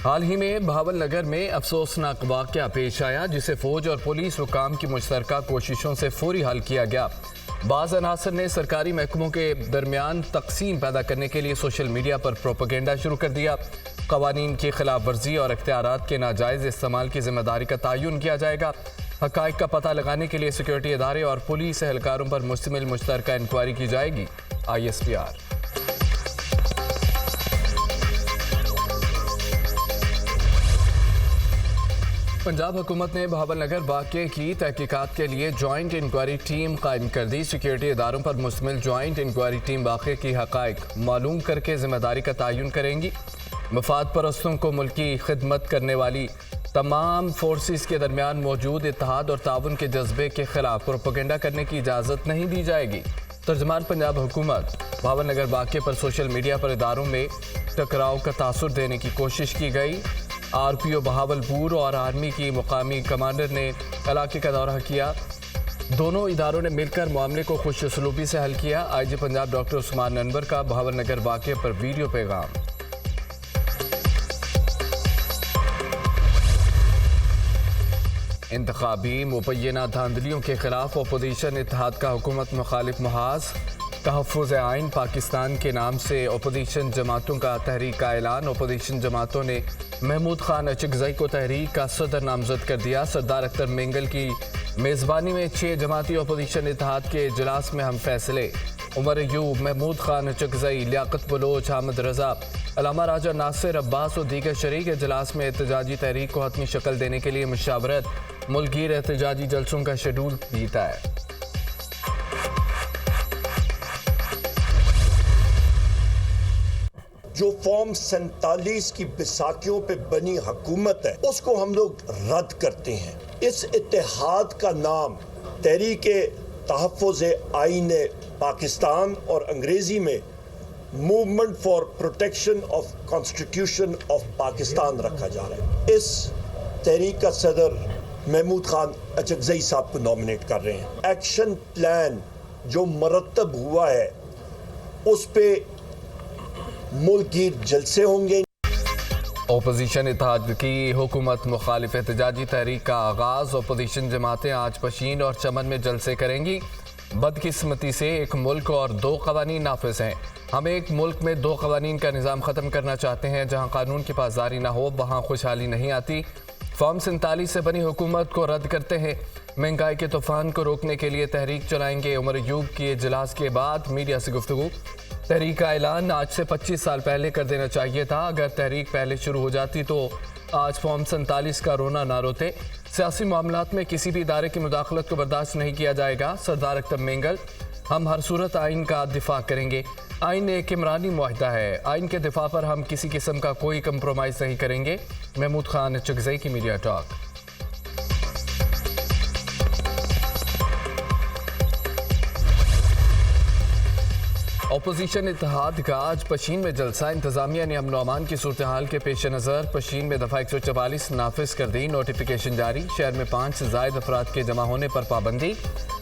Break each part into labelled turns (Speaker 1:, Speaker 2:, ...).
Speaker 1: हाल ही में भावल नगर में अफसोसनाक वाक़या पेश आया जिसे फौज और पुलिस हुकाम की मुश्तरका कोशिशों से फौरी हल किया गया। बाज़ अनासर ने सरकारी महकमों के दरमियान तकसीम पैदा करने के लिए सोशल मीडिया पर प्रोपेगेंडा शुरू कर दिया। क़वानीन की खिलाफ वर्जी और इख्तियारात के नाजायज़ इस्तेमाल की जिम्मेदारी का तयन किया जाएगा। हक़ाइक़ का पता लगाने के लिए सिक्योरिटी इदारे और पुलिस एहलकारों पर मुश्तमिल मुश्तरका इंक्वायरी की जाएगी। ISPR। पंजाब हुकूमत ने भावल नगर वाक़े की तहकीकात के लिए जॉइंट इंक्वायरी टीम कायम कर दी। सिक्योरिटी इदारों पर मुश्तमिल जॉइंट इंक्वायरी टीम वाक़े की हक़ाइक़ मालूम करके जिम्मेदारी का तयन करेंगी। मफाद परस्तों को मुल्की खिदमत करने वाली तमाम फोर्सेस के दरमियान मौजूद इत्तेहाद और ताउन के जज्बे के खिलाफ प्रोपेगेंडा करने की इजाज़त नहीं दी जाएगी। तर्जुमान पंजाब हुकूमत भावल नगर वाक़े पर सोशल मीडिया पर इदारों में टकराव का तासुर देने की कोशिश की गई। RPO बहावलपुर और आर्मी की मुकामी कमांडर ने इलाके का दौरा किया। दोनों इदारों ने मिलकर मामले को खुश उसलूबी से हल किया। IG पंजाब डॉक्टर उस्मान अनवर का भावल नगर वाक़े पर वीडियो पैगाम। इंतखाबी मुबैना धांधलियों के खिलाफ अपोजिशन इत्तेहाद का हुकूमत मुखालिफ महाज। तहफ़्फ़ुज़ आइन पाकिस्तान के नाम से अपोजिशन जमातों का तहरीक का ऐलान। अपोजिशन जमातों ने महमूद खान अचकज़ई को तहरीक का सदर नामजद कर दिया। सरदार अख्तर मेंगल की मेज़बानी में 6 जमाती अपोजिशन इत्तेहाद के इजलास में हम फैसले। उमर अयूब, महमूद खान अचकज़ई, लियाकत बलोच, हामिद रजा, अलामा राजा नासिर अब्बास और दीगर शरीक इजलास में एहतजाजी तहरीक को हतमी शक्ल देने के लिए मुशावरत। मुल्कगीर एहतजाजी जलसों का शेड्यूल भी तय।
Speaker 2: जो फॉर्म 47 की बैसाखियों पे बनी हुकूमत है उसको हम लोग रद्द करते हैं। इस इत्तेहाद का नाम तहरीक तहफ़्फ़ुज़ आइन पाकिस्तान और अंग्रेजी में movement for protection of constitution of Pakistan रखा जा रहा है। इस तहरीक का सदर महमूद खान अचकज़ई साहब को नॉमिनेट कर रहे हैं। एक्शन प्लान जो मरतब हुआ है उस पे मुल्क की जलसे होंगे।
Speaker 1: अपोजिशन इत्तेहाद की हुकूमत मुखालिफ एहतजाजी तहरीक का आगाज़। अपोजिशन जमातें आज पशीन और चमन में जलसे करेंगी। बदकिस्मती से एक मुल्क और 2 क़वानीन नाफिज हैं। हम एक मुल्क में 2 क़वानीन का निज़ाम ख़त्म करना चाहते हैं। जहाँ कानून की पासदारी ना हो वहाँ खुशहाली नहीं आती। फॉर्म 47 से बनी हुकूमत को रद्द करते हैं। महंगाई के तूफान को रोकने के लिए तहरीक चलाएंगे। उमर अयूब के इजलास के बाद मीडिया से गुफ्तगू। तहरीक का ऐलान आज से 25 साल पहले कर देना चाहिए था। अगर तहरीक पहले शुरू हो जाती तो आज फॉर्म 47 का रोना ना रोते। सियासी मामलात में किसी भी इदारे की मुदाखलत को बर्दाश्त नहीं किया जाएगा। सरदार अख्तर मेंगल, हम हर सूरत आइन का दिफा करेंगे। आइन एक इमरानी मुआहदा है। आइन के दिफा पर हम किसी किस्म का कोई कंप्रोमाइज़ नहीं करेंगे। महमूद खान अचकज़ई की मीडिया टॉक। अपोजिशन इत्तेहाद का आज पशीन में जलसा। इंतजामिया ने अमन अमान की सूरत हाल के पेश नज़र पशीन में दफ़ा 144 नाफिज कर दी। नोटिफिकेशन जारी। शहर में 5 से ज़ायद अफराद के जमा होने पर पाबंदी।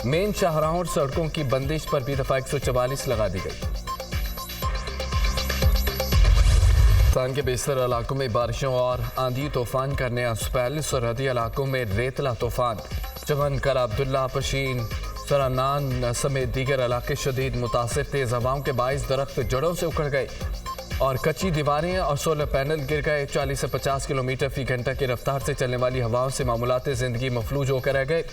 Speaker 1: मेन शाहराहों और सड़कों की बंदिश पर भी दफ़ा 144 लगा दी गई। पाकिस्तान के बेशतर इलाकों में बारिशों और आंधी तूफान का नया स्पेल। सरहदी इलाकों में रेतला तूफान। चमन, कला अब्दुल्ला, पशीन, सरानान समेत दीगर इलाके शदीद मुतासिर। तेज़ हवाओं के बाइस दरख्त जड़ों से उखड़ गए और कच्ची दीवारें और सोलर पैनल गिर गए। 40 से 50 किलोमीटर फी घंटा की रफ्तार से चलने वाली हवाओं से मामूलात ज़िंदगी मफलूज होकर रह गए।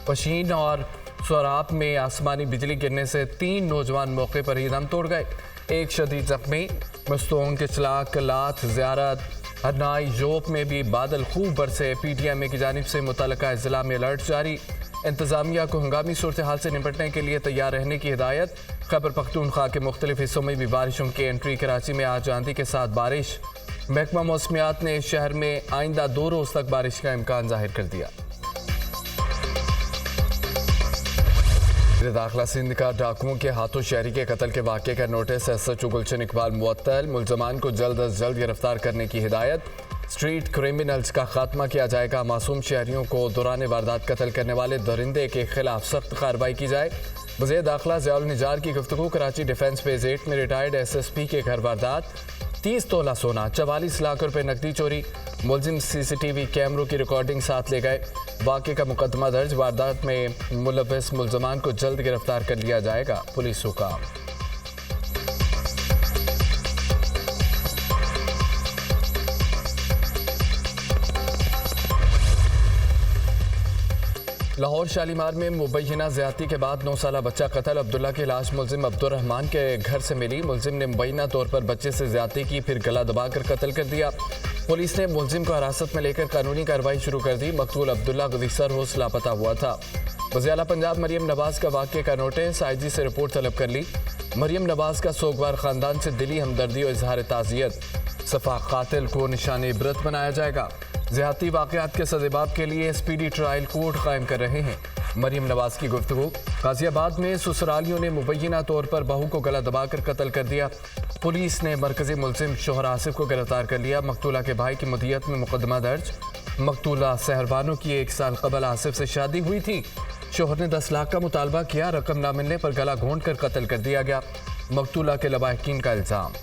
Speaker 1: पशीन और सोराब में आसमानी बिजली गिरने से 3 नौजवान मौके पर ही दम तोड़ गए। एक शदीद जख्मी। मस्तूंग, किचलाक, लात, ज़ियारत, हरनाई, जोप में भी बादल खूब बरसे। PTMA की जानिब से मुतल्लिका ज़िला में अलर्ट जारी। इंतज़ामिया को हंगामी सूरत हाल से निपटने के लिए तैयार रहने की हिदायत। खैबर पख्तूनख्वा के मुख्तलिफ हिस्सों में भी बारिशों की एंट्री। कराची में आज आंधी के साथ बारिश। महकमा मौसमियात ने शहर में आइंदा 2 रोज़ तक बारिश का इम्कान जाहिर कर दिया। दाखिला सिंध का डाकुओं के हाथों शहरी के कत्ल के वाक़े का नोटिस। SHO गुलशन इकबाल मुअत्तल। मुल्ज़मान को जल्द अज जल्द गिरफ्तार करने की हिदायत। स्ट्रीट क्रिमिनल्स का खात्मा किया जाएगा। मासूम शहरियों को दौरान वारदात कत्ल करने वाले दरिंदे के खिलाफ सख्त कार्रवाई की जाए। वज़ीर दाखिला ज़ियाउल निजार की गुफ्तगू। कराची डिफेंस फेज़ 8 में रिटायर्ड SSP के घर वारदात। 30 तोला सोना, 44 लाख रुपए नकदी चोरी। मुलजिम CCTV कैमरों की रिकॉर्डिंग साथ ले गए। वाक़े का मुकदमा दर्ज। वारदात में मुलव्वस मुलजमान को जल्द गिरफ्तार कर लिया जाएगा, पुलिस हुक्म। लाहौर शालीमार में मुबैना ज्यादती के बाद 9 साला बच्चा कत्ल। अब्दुल्ला की लाश मुलजिम अब्दुर्रहमान के घर से मिली। मुलजिम ने मुबैना तौर पर बच्चे से ज्यादती की, फिर गला दबाकर कत्ल कर दिया। पुलिस ने मुलजिम को हिरासत में लेकर कानूनी कार्रवाई शुरू कर दी। मकतूल अब्दुल्ला गुज़िश्ता रोज लापता हुआ था। वज़ीर आला पंजाब मरियम नवाज का वाक़े का नोटिस, IG से रिपोर्ट तलब कर ली। मरियम नवाज का सोगवार खानदान से दिली हमदर्दी और इजहार ताज़ियत। सफ़ा कातिल को निशान इबरत बनाया जाएगा। ज़्यादती वाक़यात के सज़ेबाब के लिए स्पीडी ट्रायल कोर्ट कायम कर रहे हैं। मरियम नवाज की गुफ्तगू। गाजियाबाद में ससुरालियों ने मुबैना तौर पर बहू को गला दबाकर कत्ल कर दिया। पुलिस ने मरकजी मुलजिम शोहर आसिफ को गिरफ्तार कर लिया। मकतूला के भाई की मुदियत में मुकदमा दर्ज। मकतूला सहरबानो की 1 साल कबल आसिफ से शादी हुई थी। शोहर ने 10 लाख का मुतालबा किया। रकम ना मिलने पर गला घोंट कर कत्ल कर दिया गया। मकतूला के लवाहिकीन का इल्जाम।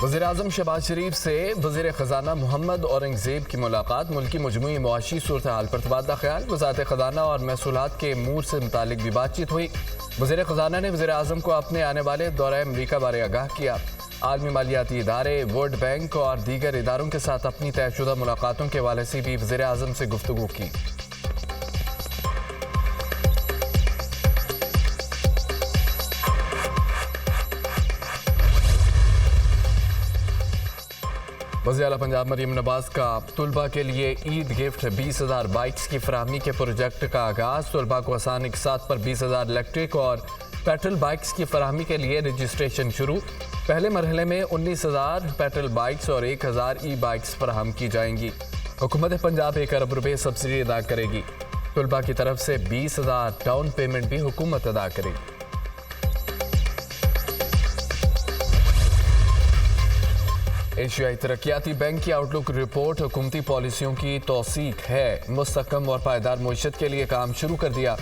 Speaker 1: वज़ीर-ए-आज़म शहबाज शरीफ से वज़ीर ख़ज़ाना मोहम्मद औरंगज़ेब की मुलाकात। मुल्की मजमूई मुआशी सूरत हाल पर तबादला ख्याल। वज़ारत ख़ज़ाना और महसूलात के अमूर से मुतालिक भी बातचीत हुई। वज़ीर ख़ज़ाना ने वज़ीर-ए-आज़म को अपने आने वाले दौरे अमरीका बारे आगाह किया। आलमी मालियाती इदारे, वर्ल्ड बैंक और दीगर इदारों के साथ अपनी तयशुदा मुलाकातों के हवाले से भी वज़ीर-ए-आज़म से गुफ्तगू की। वज़ीर आला पंजाब मरियम नवाज का तुलबा के लिए ईद गिफ्ट 20,000 बाइक्स की फराहमी के प्रोजेक्ट का आगाज़। तुलबा को आसान इकसात पर 20,000 इलेक्ट्रिक और पेट्रोल बाइक्स की फराहमी के लिए रजिस्ट्रेशन शुरू। पहले मरहले में 19,000 पेट्रोल बाइक्स और 1,000 ई बाइक्स फराहम की जाएंगी। हुकूमत पंजाब 1 अरब रुपये सब्सिडी अदा करेगी। तुलबा की तरफ से 20,000 डाउन पेमेंट भी हुकूमत अदा करेगी। एशियाई तरक्याती बैंक की आउटलुक रिपोर्ट हुकूमती पॉलिसियों की तौसीक है। मुस्तकम और पायदार मुईशत के लिए काम शुरू कर दिया।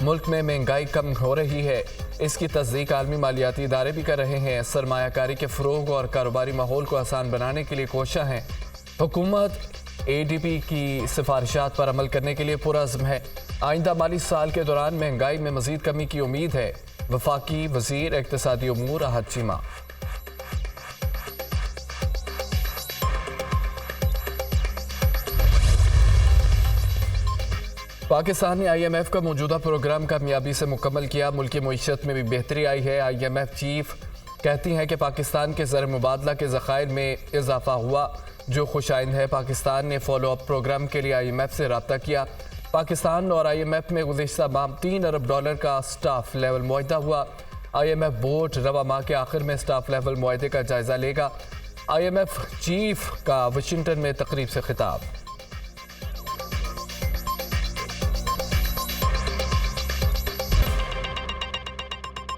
Speaker 1: मुल्क में महंगाई कम हो रही है, इसकी तस्दीक आलमी मालियाती इदारे भी कर रहे हैं। सरमायाकारी के फ़रोग और कारोबारी माहौल को आसान बनाने के लिए कोशिश है। हुकूमत ADB की सिफारिशात पर अमल करने के लिए पुरअज़्म है। आइंदा माली साल के दौरान महंगाई में मज़ीद कमी की उम्मीद है। वफाकी वज़ीर इक़्तिसादी उमूर अहद चीमा। पाकिस्तान ने IMF का मौजूदा प्रोग्राम कामयाबी से मुकम्मल किया। मुल्की मईशत में भी बेहतरी आई है। IMF चीफ कहती हैं कि पाकिस्तान के ज़र मुबादला के ज़खायर में इजाफा हुआ, जो खुशाइंद है। पाकिस्तान ने फॉलो अप प्रोग्राम के लिए IMF से रब्ता किया। पाकिस्तान और IMF में गुज़िश्ता माह $3 अरब का स्टाफ लेवल मुआहदा हुआ। IMF बोर्ड रवा माह के आखिर में स्टाफ लेवल मुआहदे का जायजा लेगा। IMF चीफ का वाशिंगटन में तकरीब से खिताब।